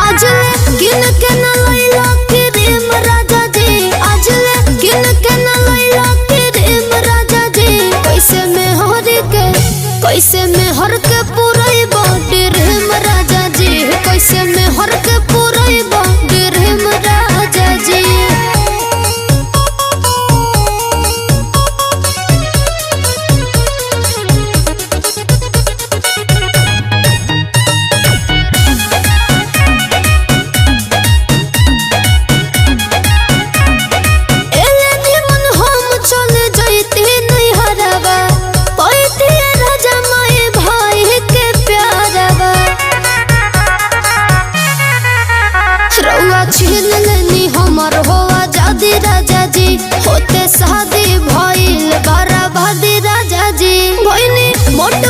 आजले किन के न लैला क्रीम राजा जी, आजले किन के न लैला क्रीम राजा जी। कैसे में हर के पूरे बॉडी रेम राजा जी, कैसे में हर के पूरे बॉडी रेम राजा जी। छीन लेनी हमर हो आजादी राजा जी, होते शादी भइल बराबादी राजा जी। भइनी मोट